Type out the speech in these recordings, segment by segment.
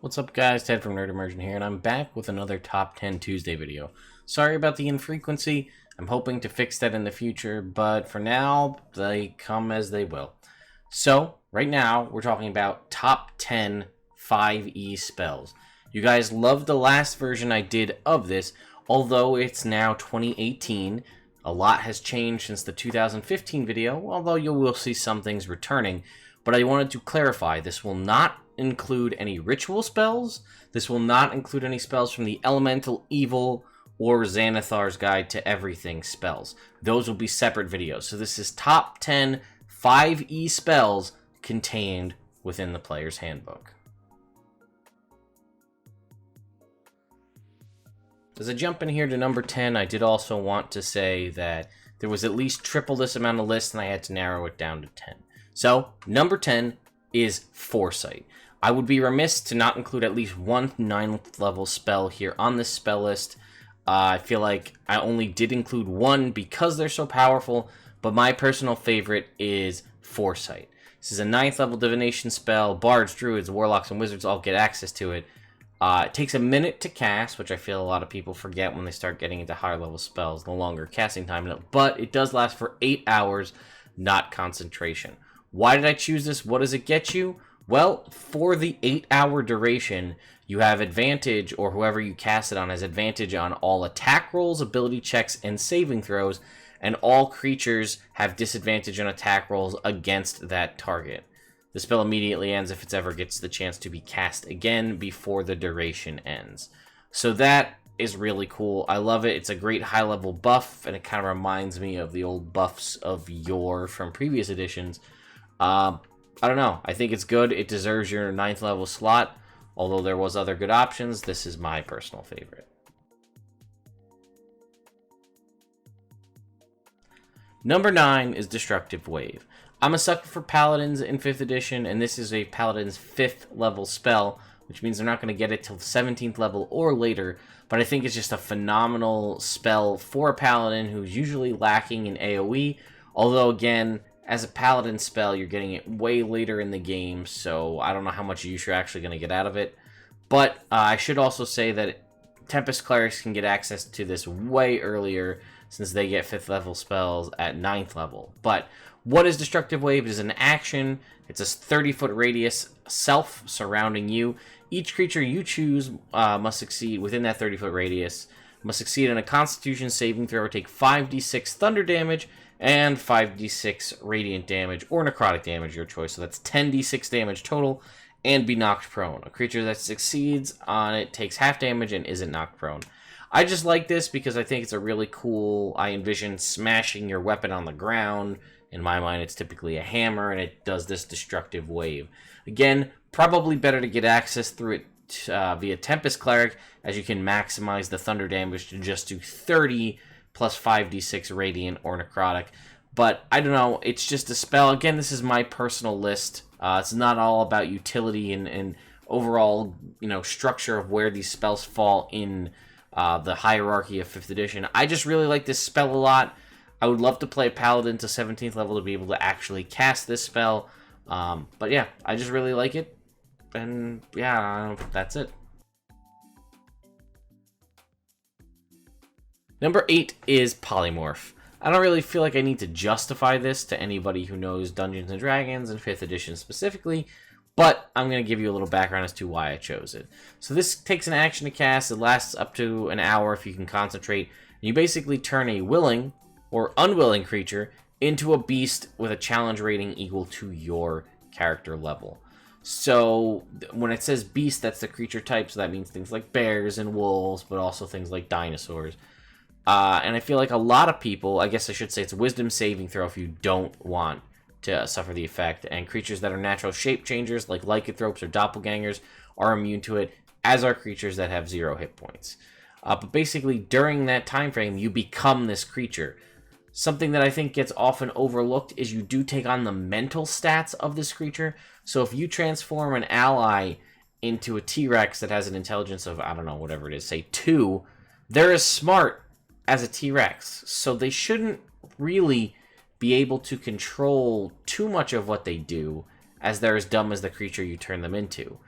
What's up guys, Ted from Nerd Immersion here, and I'm back with another Top 10 Tuesday video. Sorry about the infrequency, I'm hoping to fix that in the future, but for now, they come as they will. So, right now, we're talking about Top 10 5e spells. You guys loved the last version I did of this, although it's now 2018. A lot has changed since the 2015 video, although you will see some things returning. But I wanted to clarify, this will not include any ritual spells. This will not include any spells from the Elemental, Evil, or Xanathar's Guide to Everything spells. Those will be separate videos. So this is top 10 5e spells contained within the player's handbook. As I jump in here to number 10, I did also want to say that there was at least triple this amount of lists and I had to narrow it down to 10. So, number 10 is Foresight. I would be remiss to not include at least one 9th level spell here on this spell list. I feel like I only did include one because they're so powerful, but my personal favorite is Foresight. This is a 9th level divination spell. Bards, druids, warlocks, and wizards all get access to it. It takes a minute to cast, which I feel a lot of people forget when they start getting into higher level spells, the longer casting time, but it does last for 8 hours, not concentration. Why did I choose this? What does it get you? Well, for the 8-hour duration, you have advantage, or whoever you cast it on has advantage on all attack rolls, ability checks, and saving throws, and all creatures have disadvantage on attack rolls against that target. The spell immediately ends if it ever gets the chance to be cast again before the duration ends. So that is really cool. I love it. It's a great high-level buff, and it kind of reminds me of the old buffs of yore from previous editions. I don't know. I think it's good. It deserves your 9th level slot. Although there was other good options, this is my personal favorite. Number 9 is Destructive Wave. I'm a sucker for Paladins in 5th edition, and this is a Paladin's 5th level spell, which means they're not going to get it till 17th level or later, but I think it's just a phenomenal spell for a Paladin who's usually lacking in AoE, although again, as a Paladin spell, you're getting it way later in the game, so I don't know how much use you're actually going to get out of it. But I should also say that Tempest Clerics can get access to this way earlier, since they get 5th level spells at 9th level. But what is Destructive Wave? It is an action. It's a 30-foot radius self surrounding you. Each creature you choose must succeed within that 30-foot radius, must succeed in a Constitution saving throw or take 5d6 thunder damage, and 5d6 radiant damage or necrotic damage, your choice. So that's 10d6 damage total, and be knocked prone. A creature that succeeds on it takes half damage and isn't knocked prone. I just like this because I think it's a really cool, I envision smashing your weapon on the ground. In my mind, it's typically a hammer, and it does this Destructive Wave. Again, probably better to get access through it via Tempest Cleric, as you can maximize the thunder damage to just do 30 plus 5d6 radiant or necrotic. But I don't know, it's just a spell. Again, this is my personal list. It's not all about utility and overall, structure of where these spells fall in the hierarchy of 5th edition. I just really like this spell a lot. I would love to play Paladin to 17th level to be able to actually cast this spell. But yeah, I just really like it. And yeah, that's it. Number 8 is Polymorph. I don't really feel like I need to justify this to anybody who knows Dungeons & Dragons and 5th edition specifically, but I'm going to give you a little background as to why I chose it. So this takes an action to cast. It lasts up to an hour if you can concentrate. You basically turn a willing or unwilling creature into a beast with a challenge rating equal to your character level. So when it says beast, that's the creature type, so that means things like bears and wolves, but also things like dinosaurs. And I feel like a lot of people, I guess I should say it's a wisdom saving throw if you don't want to suffer the effect, and creatures that are natural shape changers like lycanthropes or doppelgangers are immune to it, as are creatures that have 0 hit points. But basically during that time frame, you become this creature. Something that I think gets often overlooked is you do take on the mental stats of this creature. So if you transform an ally into a T-Rex that has an intelligence of, I don't know, whatever it is, say 2, they're as smart as a T-Rex. So they shouldn't really be able to control too much of what they do, as they're as dumb as the creature you turn them into.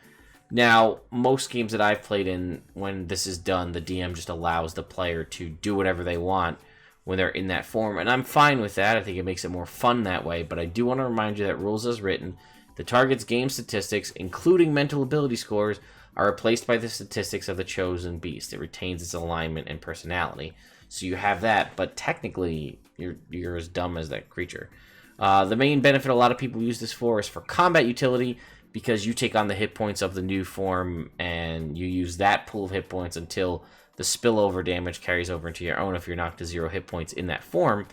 Now, most games that I've played in, when this is done, the DM just allows the player to do whatever they want when they're in that form, and I'm fine with that. I think it makes it more fun that way, but I do want to remind you that rules as written, the target's game statistics, including mental ability scores, are replaced by the statistics of the chosen beast. It retains its alignment and personality. So you have that, but technically, you're as dumb as that creature. The main benefit a lot of people use this for is for combat utility, because you take on the hit points of the new form, and you use that pool of hit points until the spillover damage carries over into your own if you're knocked to 0 hit points in that form,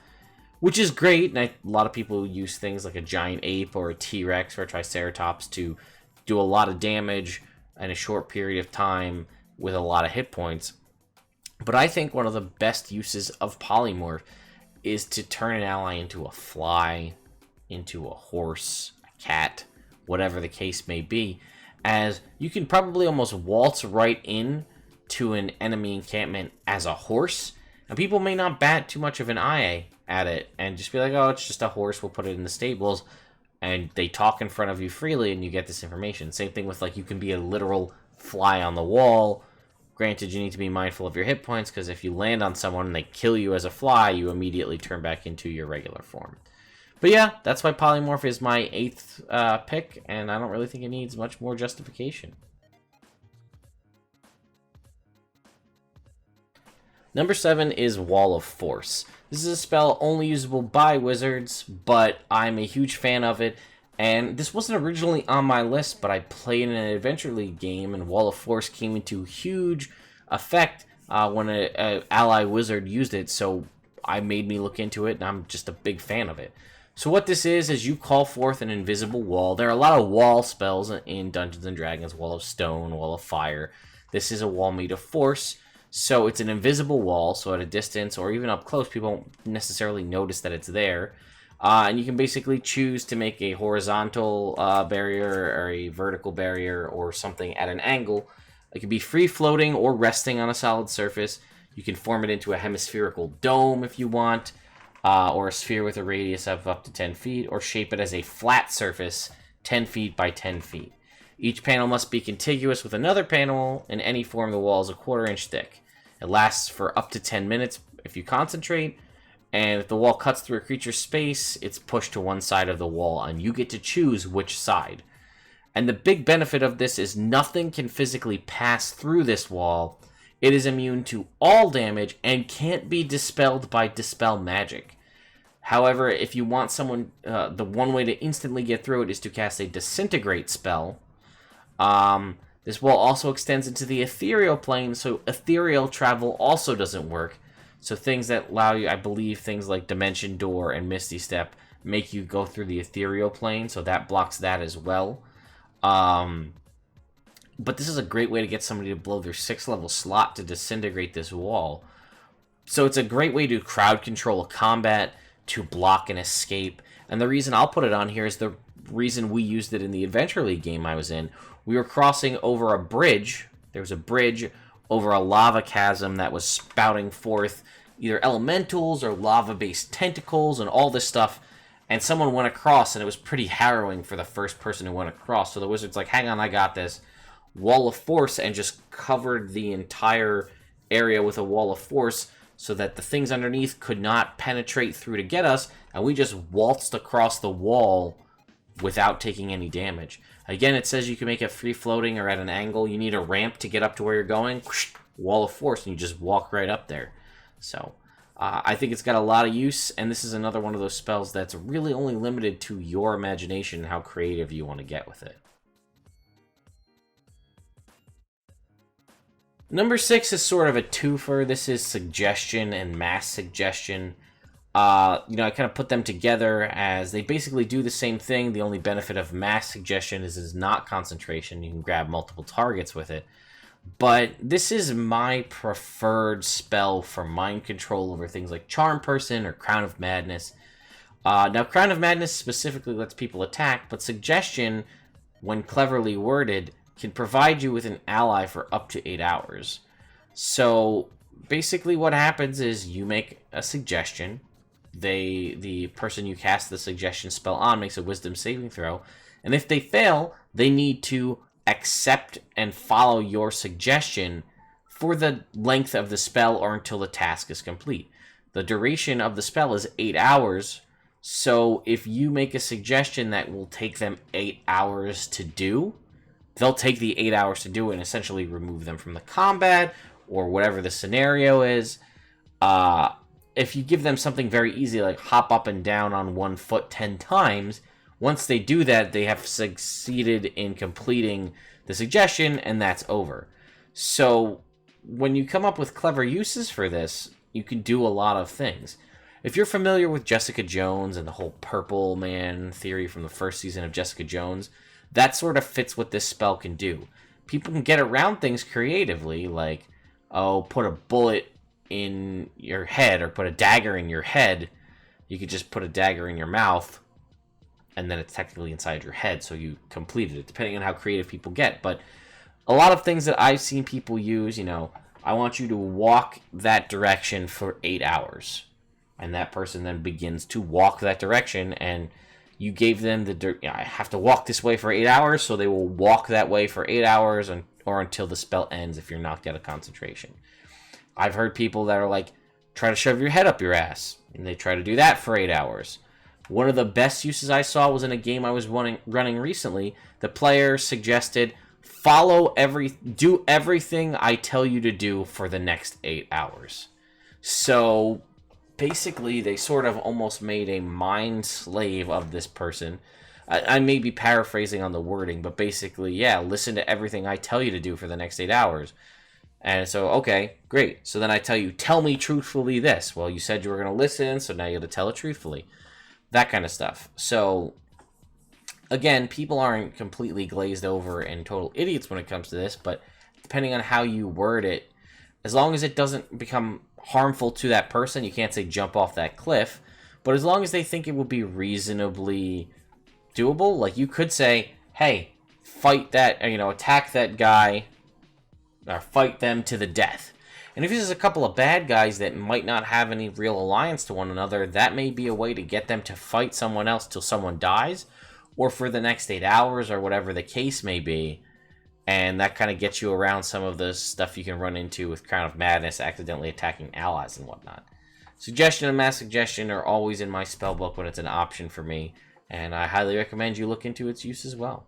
which is great. And a lot of people use things like a giant ape or a T-Rex or a Triceratops to do a lot of damage in a short period of time with a lot of hit points. But I think one of the best uses of Polymorph is to turn an ally into a fly, into a horse, a cat, whatever the case may be, as you can probably almost waltz right in to an enemy encampment as a horse, and people may not bat too much of an eye at it and just be like, oh, it's just a horse, we'll put it in the stables, and they talk in front of you freely and you get this information. Same thing with, like, you can be a literal fly on the wall. Granted, you need to be mindful of your hit points, because if you land on someone and they kill you as a fly, you immediately turn back into your regular form. But yeah, that's why Polymorph is my 8th pick, and I don't really think it needs much more justification. Number 7 is Wall of Force. This is a spell only usable by wizards, but I'm a huge fan of it. And this wasn't originally on my list, but I played in an Adventure League game, and Wall of Force came into huge effect when an ally wizard used it, so I made me look into it, and I'm just a big fan of it. So what this is you call forth an invisible wall. There are a lot of wall spells in Dungeons & Dragons, Wall of Stone, Wall of Fire. This is a wall made of force, so it's an invisible wall, so at a distance or even up close, people won't necessarily notice that it's there. And you can basically choose to make a horizontal barrier or a vertical barrier or something at an angle. It can be free-floating or resting on a solid surface. You can form it into a hemispherical dome if you want, or a sphere with a radius of up to 10 feet, or shape it as a flat surface 10 feet by 10 feet. Each panel must be contiguous with another panel in any form. The wall is a 1/4 inch thick. It lasts for up to 10 minutes if you concentrate, and if the wall cuts through a creature's space, it's pushed to one side of the wall, and you get to choose which side. And the big benefit of this is nothing can physically pass through this wall. It is immune to all damage and can't be dispelled by Dispel Magic. However, if you want someone, the one way to instantly get through it is to cast a Disintegrate spell. This wall also extends into the ethereal plane, so ethereal travel also doesn't work. So things that allow you, I believe, things like Dimension Door and Misty Step make you go through the ethereal plane, so that blocks that as well. But this is a great way to get somebody to blow their 6th level slot to disintegrate this wall. So it's a great way to crowd control a combat, to block and escape. And the reason I'll put it on here is the reason we used it in the Adventure League game I was in. We were crossing over a bridge. There was a bridge over a lava chasm that was spouting forth either elementals or lava-based tentacles and all this stuff. And someone went across, and it was pretty harrowing for the first person who went across. So the wizard's like, hang on, I got this. Wall of Force, and just covered the entire area with a wall of force so that the things underneath could not penetrate through to get us, and we just waltzed across the wall without taking any damage. Again, it says you can make it free-floating or at an angle. You need a ramp to get up to where you're going. Wall of Force, and you just walk right up there. So, I think it's got a lot of use, and this is another one of those spells that's really only limited to your imagination and how creative you want to get with it. Number 6 is sort of a twofer. This is Suggestion and Mass Suggestion. I kind of put them together as they basically do the same thing. The only benefit of Mass Suggestion is it's not concentration. You can grab multiple targets with it. But this is my preferred spell for mind control over things like Charm Person or Crown of Madness. Now, Crown of Madness specifically lets people attack, but Suggestion, when cleverly worded, can provide you with an ally for up to 8 hours. So, basically what happens is you make a suggestion. The person you cast the suggestion spell on makes a wisdom saving throw, and if they fail, they need to accept and follow your suggestion for the length of the spell or until the task is complete. The duration of the spell is 8 hours, so if you make a suggestion that will take them 8 hours to do, they'll take the 8 hours to do it and essentially remove them from the combat or whatever the scenario is. If you give them something very easy, like hop up and down on 1 foot 10 times, once they do that, they have succeeded in completing the suggestion, and that's over. So when you come up with clever uses for this, you can do a lot of things. If you're familiar with Jessica Jones and the whole purple man theory from the first season of Jessica Jones, that sort of fits what this spell can do. People can get around things creatively, like, put a bullet in your head or put a dagger in your head. You could just put a dagger in your mouth, and then it's technically inside your head, so you completed it, depending on how creative people get. But a lot of things that I've seen people use, I want you to walk that direction for 8 hours. And that person then begins to walk that direction, and you gave them I have to walk this way for 8 hours, so they will walk that way for 8 hours or until the spell ends if you're knocked out of concentration. I've heard people that are like, try to shove your head up your ass, and they try to do that for 8 hours. One of the best uses I saw was in a game I was running recently. The player suggested, do everything I tell you to do for the next 8 hours. So basically, they sort of almost made a mind slave of this person. I may be paraphrasing on the wording, but basically, yeah, listen to everything I tell you to do for the next 8 hours. And so, okay, great. So then I tell you, tell me truthfully this. Well, you said you were going to listen, so now you got to tell it truthfully. That kind of stuff. So, again, people aren't completely glazed over and total idiots when it comes to this, but depending on how you word it, as long as it doesn't become harmful to that person, you can't say jump off that cliff, but as long as they think it would be reasonably doable, like you could say, hey, fight that, attack that guy, or fight them to the death. And if there's a couple of bad guys that might not have any real alliance to one another, that may be a way to get them to fight someone else till someone dies, or for the next 8 hours, or whatever the case may be. And that kind of gets you around some of the stuff you can run into with Crown of Madness, accidentally attacking allies and whatnot. Suggestion and mass suggestion are always in my spellbook when it's an option for me, and I highly recommend you look into its use as well.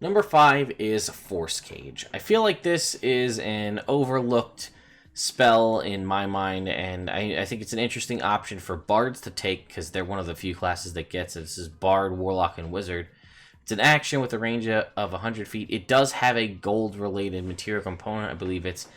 Number 5 is Force Cage. I feel like this is an overlooked spell in my mind, and I think it's an interesting option for bards to take because they're one of the few classes that gets it. This is Bard, Warlock, and Wizard. It's an action with a range of 100 feet. It does have a gold-related material component. I believe it's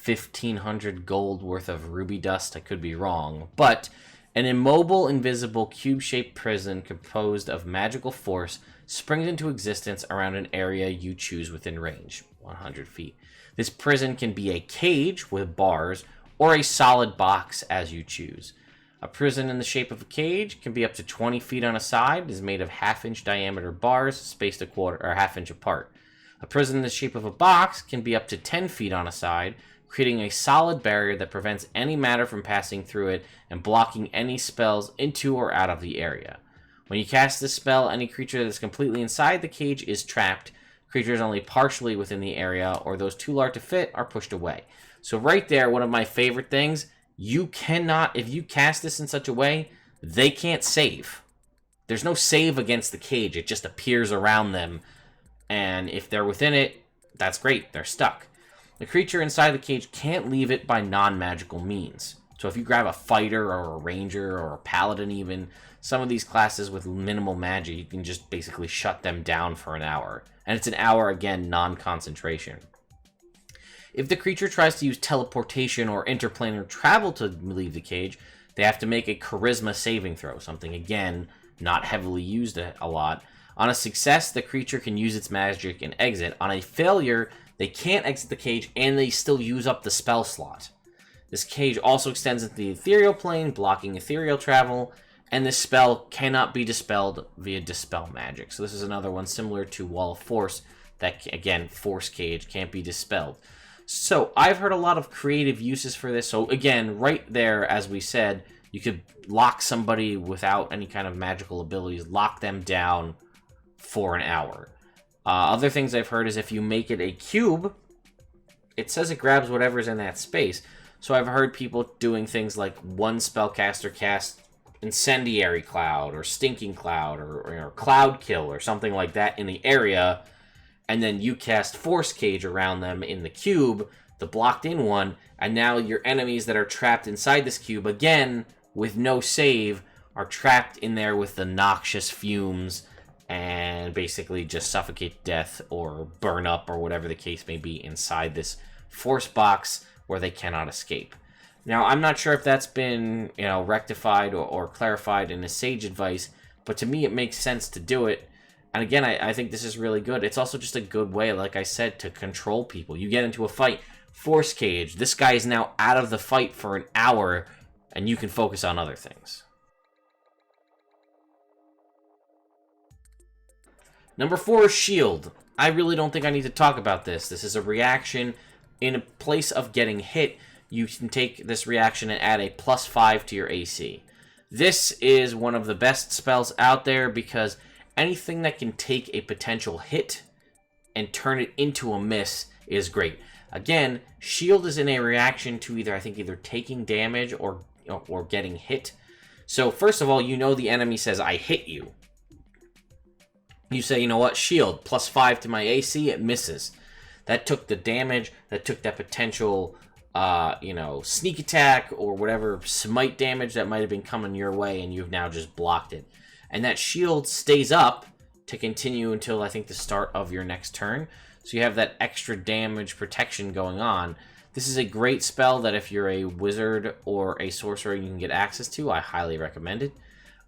1,500 gold worth of ruby dust. I could be wrong. But an immobile, invisible, cube-shaped prison composed of magical force springs into existence around an area you choose within range, 100 feet. This prison can be a cage with bars or a solid box as you choose. A prison in the shape of a cage can be up to 20 feet on a side. It is made of half-inch diameter bars spaced a quarter or half inch apart. A prison in the shape of a box can be up to 10 feet on a side, creating a solid barrier that prevents any matter from passing through it and blocking any spells into or out of the area. When you cast this spell, any creature that is completely inside the cage is trapped. Creatures only partially within the area or those too large to fit are pushed away. So right there, one of my favorite things, you cannot, if you cast this in such a way, they can't save. There's no save against the cage. It just appears around them. And if they're within it, that's great. They're stuck. The creature inside the cage can't leave it by non-magical means. So if you grab a fighter or a ranger or a paladin even, some of these classes with minimal magic, you can just basically shut them down for an hour. And it's an hour, again, non-concentration. If the creature tries to use teleportation or interplanar travel to leave the cage, they have to make a charisma saving throw, something, again, not heavily used a lot. On a success, the creature can use its magic and exit. On a failure, they can't exit the cage and they still use up the spell slot. This cage also extends into the ethereal plane, blocking ethereal travel, and this spell cannot be dispelled via dispel magic. So this is another one similar to Wall of Force that, again, Force Cage can't be dispelled. So I've heard a lot of creative uses for this. So again, right there, as we said, you could lock somebody without any kind of magical abilities, lock them down for an hour. Other things I've heard is if you make it a cube, it says it grabs whatever's in that space. So I've heard people doing things like one spellcaster cast Incendiary Cloud or Stinking Cloud or Cloud Kill or something like that in the area, and then you cast Force Cage around them in the cube, the blocked in one, and now your enemies that are trapped inside this cube, again, with no save, are trapped in there with the noxious fumes and basically just suffocate to death or burn up or whatever the case may be inside this force box where they cannot escape. Now, I'm not sure if that's been, rectified or clarified in a sage advice, but to me it makes sense to do it. And again, I think this is really good. It's also just a good way, like I said, to control people. You get into a fight, Force Cage, this guy is now out of the fight for an hour, and you can focus on other things. Number 4 is Shield. I really don't think I need to talk about this. This is a reaction. In place of getting hit, you can take this reaction and add a +5 to your AC. This is one of the best spells out there because anything that can take a potential hit and turn it into a miss is great. Again, Shield is in a reaction to either taking damage or getting hit. So first of all, the enemy says, I hit you. You say, you know what, Shield, +5 to my AC, it misses. That took the damage, that took that potential, sneak attack or whatever smite damage that might have been coming your way, and you've now just blocked it. And that shield stays up to continue until, I think, the start of your next turn. So you have that extra damage protection going on. This is a great spell that if you're a wizard or a sorcerer you can get access to. I highly recommend it.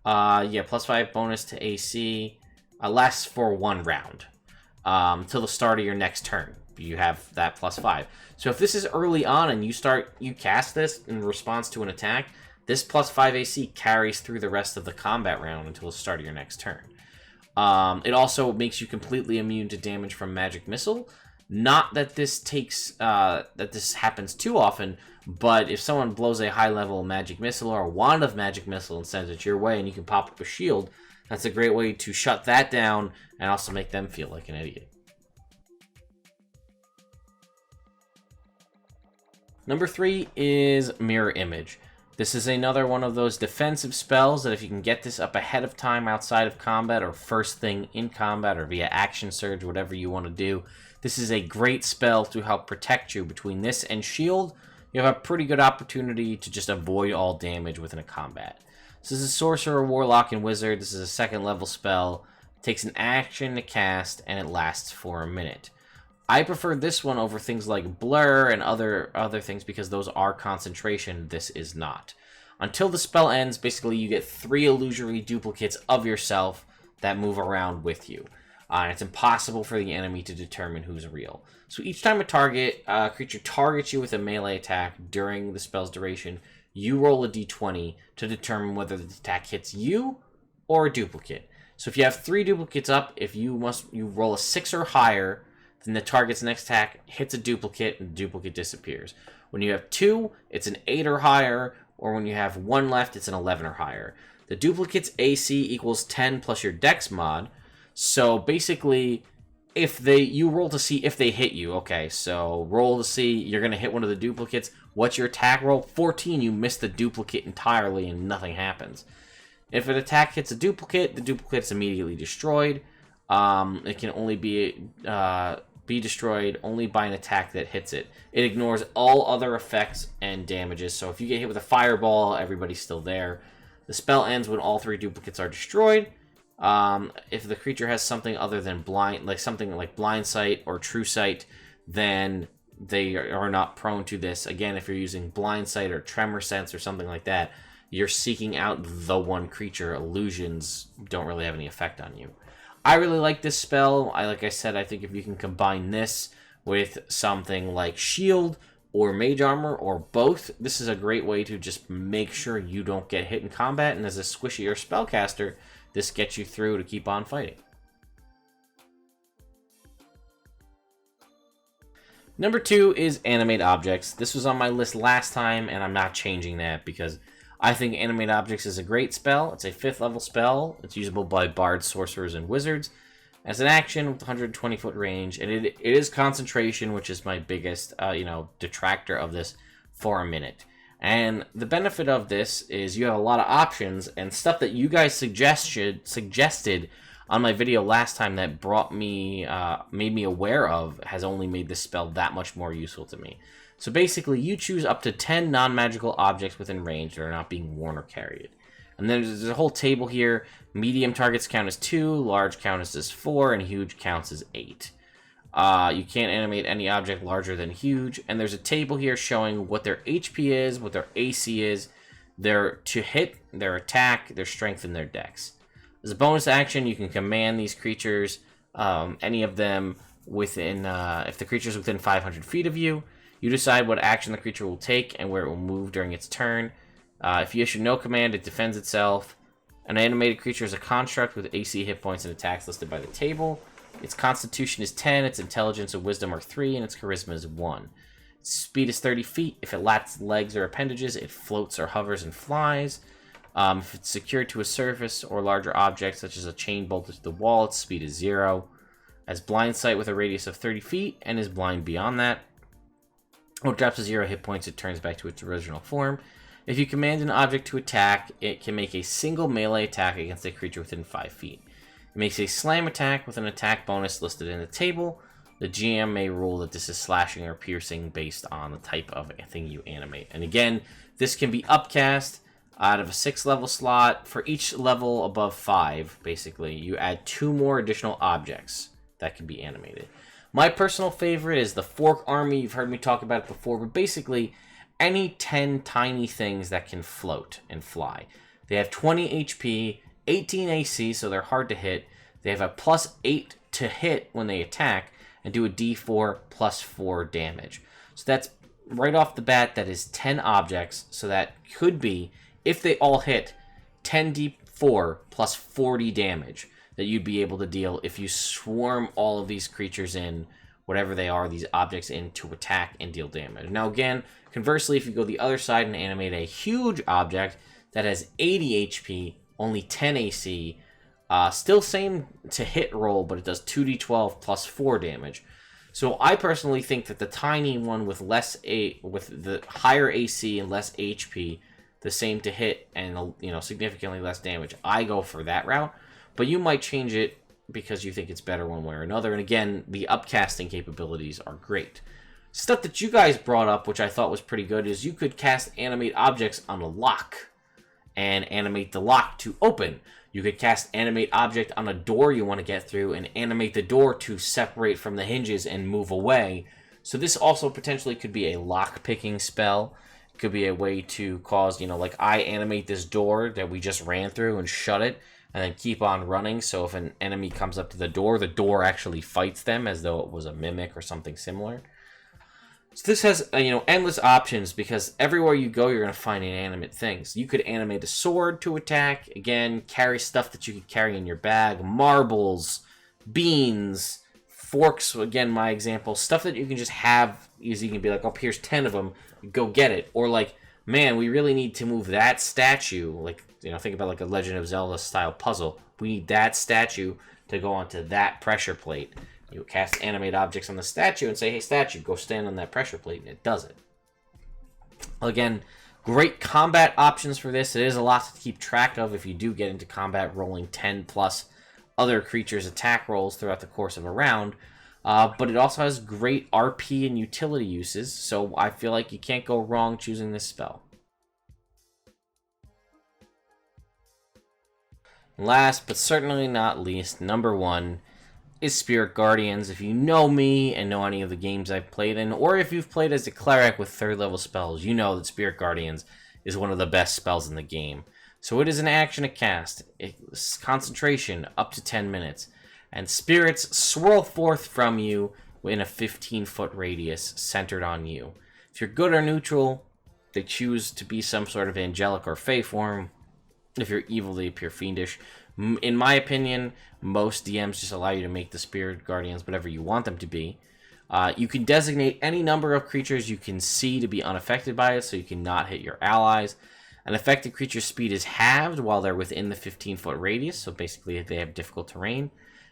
+5 bonus to AC. Lasts for 1 round. Till the start of your next turn. You have that +5. So if this is early on and you cast this in response to an attack, this +5 AC carries through the rest of the combat round until the start of your next turn. It also makes you completely immune to damage from Magic Missile. Not that this happens too often, but if someone blows a high level Magic Missile or a wand of Magic Missile and sends it your way and you can pop up a shield, that's a great way to shut that down and also make them feel like an idiot. Number 3 is Mirror Image. This is another one of those defensive spells that if you can get this up ahead of time outside of combat or first thing in combat or via action surge, whatever you want to do, this is a great spell to help protect you. Between this and shield, you have a pretty good opportunity to just avoid all damage within a combat. This is a sorcerer, warlock, and wizard. This is a 2nd level spell. It takes an action to cast and it lasts for a minute. I prefer this one over things like Blur and other things because those are concentration. This is not. Until the spell ends, basically you get 3 illusory duplicates of yourself that move around with you. And it's impossible for the enemy to determine who's real. So each time a creature targets you with a melee attack during the spell's duration, you roll a d20 to determine whether the attack hits you or a duplicate. So if you have 3 duplicates up, if you roll a 6 or higher, then the target's next attack hits a duplicate and the duplicate disappears. When you have 2, it's an 8 or higher, or when you have 1 left, it's an 11 or higher. The duplicate's AC equals 10 plus your dex mod. So basically, you roll to see if they hit you. Okay, so roll to see, you're going to hit one of the duplicates. What's your attack roll? 14, you miss the duplicate entirely and nothing happens. If an attack hits a duplicate, the duplicate's immediately destroyed. It can only be destroyed only by an attack that hits it. It ignores all other effects and damages. So if you get hit with a fireball, everybody's still there. The spell ends when all 3 duplicates are destroyed. If the creature has something other than something like blind sight or true sight, then they are not prone to this. Again, if you're using blind sight or tremor sense or something like that, you're seeking out the one creature. Illusions don't really have any effect on you. I really like this spell. Like I said, I think if you can combine this with something like Shield or Mage Armor or both, this is a great way to just make sure you don't get hit in combat. And as a squishier spellcaster, this gets you through to keep on fighting. Number 2 is Animate Objects. This was on my list last time, and I'm not changing that because I think Animate Objects is a great spell. It's a 5th level spell. It's usable by bards, sorcerers, and wizards. As an action with 120-foot range, and it is concentration, which is my biggest, detractor of this, for a minute. And the benefit of this is you have a lot of options and stuff that you guys suggested on my video last time that made me aware of, has only made this spell that much more useful to me. So basically, you choose up to 10 non-magical objects within range that are not being worn or carried. And then there's a whole table here. Medium targets count as 2, large counts as 4, and huge counts as 8. You can't animate any object larger than huge. And there's a table here showing what their HP is, what their AC is, their to hit, their attack, their strength, and their dex. As a bonus action, you can command these creatures, any of them, within, if the creature's within 500 feet of you. You decide what action the creature will take and where it will move during its turn. If you issue no command, it defends itself. An animated creature is a construct with AC, hit points, and attacks listed by the table. Its constitution is 10, its intelligence and wisdom are 3, and its charisma is 1. Its speed is 30 feet. If it lacks legs or appendages, it floats or hovers and flies. If it's secured to a surface or larger object, such as a chain bolted to the wall, its speed is 0. Has blind sight with a radius of 30 feet, and is blind beyond that. When it drops to 0 hit points, it turns back to its original form. If you command an object to attack, it can make a single melee attack against a creature within 5 feet. It makes a slam attack with an attack bonus listed in the table. The GM may rule that this is slashing or piercing based on the type of thing you animate. And again, this can be upcast out of a 6-level slot. For each level above 5, basically, you add 2 more additional objects that can be animated. My personal favorite is the Fork Army. You've heard me talk about it before, but basically any 10 tiny things that can float and fly. They have 20 HP, 18 AC, so they're hard to hit. They have a +8 to hit when they attack, and do a D4 +4 damage. So that's right off the bat, that is 10 objects, so that could be, if they all hit, 10d4 +40 damage that you'd be able to deal if you swarm all of these creatures in, whatever they are, these objects in, to attack and deal damage. Now again, conversely, if you go the other side and animate a huge object that has 80 HP, only 10 AC, still same to hit roll, but it does 2d12 +4 damage. So I personally think that the tiny one with with the higher AC and less HP, the same to hit and significantly less damage, I go for that route. But you might change it because you think it's better one way or another. And again, the upcasting capabilities are great. Stuff that you guys brought up, which I thought was pretty good, is you could cast animate objects on a lock and animate the lock to open. You could cast animate object on a door you want to get through and animate the door to separate from the hinges and move away. So this also potentially could be a lock picking spell. It could be a way to cause, like I animate this door that we just ran through and shut it, and then keep on running, so if an enemy comes up to the door actually fights them as though it was a mimic or something similar. So this has, endless options, because everywhere you go, you're going to find inanimate things. You could animate a sword to attack, again, carry stuff that you could carry in your bag, marbles, beans, forks, again, my example, stuff that you can just have, you can be like, oh, here's 10 of them, go get it. Or like, man, we really need to move that statue, think about like a Legend of Zelda style puzzle. We need that statue to go onto that pressure plate. You cast animate objects on the statue and say, hey, statue, go stand on that pressure plate, and it does it. Again, great combat options for this. It is a lot to keep track of if you do get into combat, rolling 10 plus other creatures' attack rolls throughout the course of a round. But it also has great RP and utility uses, so I feel like you can't go wrong choosing this spell. Last, but certainly not least, number 1 is Spirit Guardians. If you know me and know any of the games I've played in, or if you've played as a cleric with 3rd level spells, you know that Spirit Guardians is one of the best spells in the game. So it is an action to cast. It's concentration up to 10 minutes. And spirits swirl forth from you in a 15-foot radius centered on you. If you're good or neutral, they choose to be some sort of angelic or fey form. If you're evil, they appear fiendish. In my opinion, most DMs just allow you to make the Spirit Guardians whatever you want them to be. You can designate any number of creatures you can see to be unaffected by it, so you cannot hit your allies. An affected creature's speed is halved while they're within the 15-foot radius, so basically they have difficult terrain.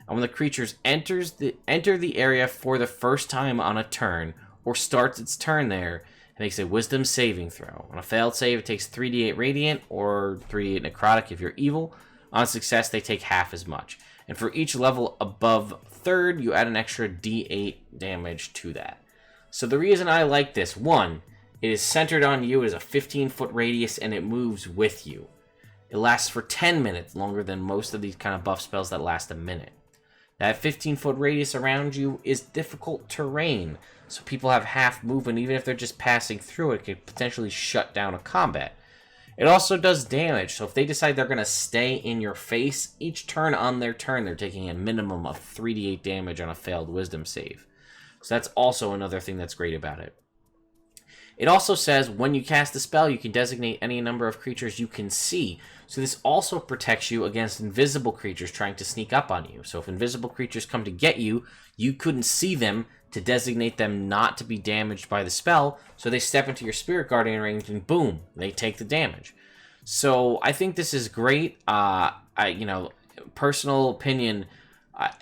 And when the creatures enter the area for the first time on a turn, or starts its turn there, it makes a wisdom saving throw. On a failed save, it takes 3d8 radiant, or 3d8 necrotic if you're evil. On success, they take half as much. And for each level above 3rd, you add an extra d8 damage to that. So the reason I like this, one, it is centered on you, it is a 15-foot radius, and it moves with you. It lasts for 10 minutes, longer than most of these kind of buff spells that last a minute. That 15-foot radius around you is difficult terrain, so people have half movement, even if they're just passing through it, could potentially shut down a combat. It also does damage, so if they decide they're going to stay in your face, each turn on their turn, they're taking a minimum of 3d8 damage on a failed wisdom save. So that's also another thing that's great about it. It also says when you cast a spell, you can designate any number of creatures you can see. So this also protects you against invisible creatures trying to sneak up on you. So if invisible creatures come to get you, you couldn't see them to designate them not to be damaged by the spell. So they step into your Spirit Guardian range and boom, they take the damage. So I think this is great. Personal opinion,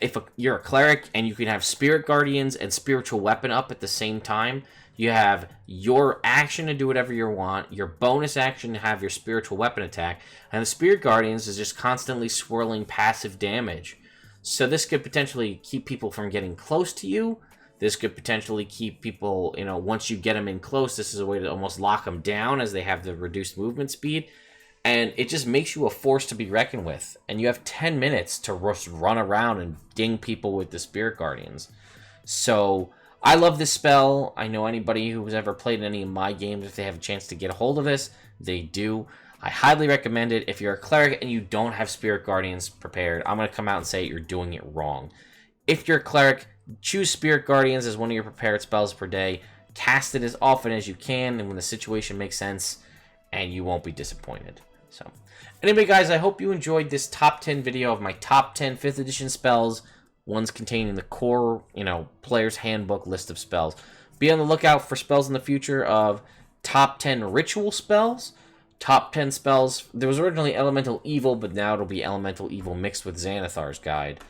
if you're a cleric and you can have Spirit Guardians and Spiritual Weapon up at the same time, you have your action to do whatever you want, your bonus action to have your Spiritual Weapon attack, and the Spirit Guardians is just constantly swirling passive damage. So this could potentially keep people from getting close to you. This could potentially keep people, once you get them in close, this is a way to almost lock them down as they have the reduced movement speed. And it just makes you a force to be reckoned with. And you have 10 minutes to just run around and ding people with the Spirit Guardians. So I love this spell. I know anybody who's ever played any of my games, if they have a chance to get a hold of this, they do. I highly recommend it. If you're a cleric and you don't have Spirit Guardians prepared, I'm going to come out and say you're doing it wrong. If you're a cleric, choose Spirit Guardians as one of your prepared spells per day. Cast it as often as you can and when the situation makes sense, and you won't be disappointed. So, anyway, guys, I hope you enjoyed this top 10 video of my top 10 5th edition spells, ones containing the core, player's handbook list of spells. Be on the lookout for spells in the future of top 10 ritual spells, top 10 spells. There was originally Elemental Evil, but now it'll be Elemental Evil mixed with Xanathar's Guide.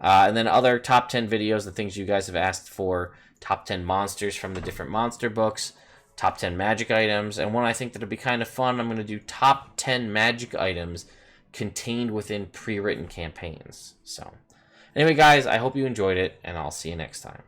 And then other top 10 videos, the things you guys have asked for, top 10 monsters from the different monster books, top 10 magic items, and one I think that'll be kind of fun, I'm going to do top 10 magic items contained within pre-written campaigns. So, anyway, guys, I hope you enjoyed it, and I'll see you next time.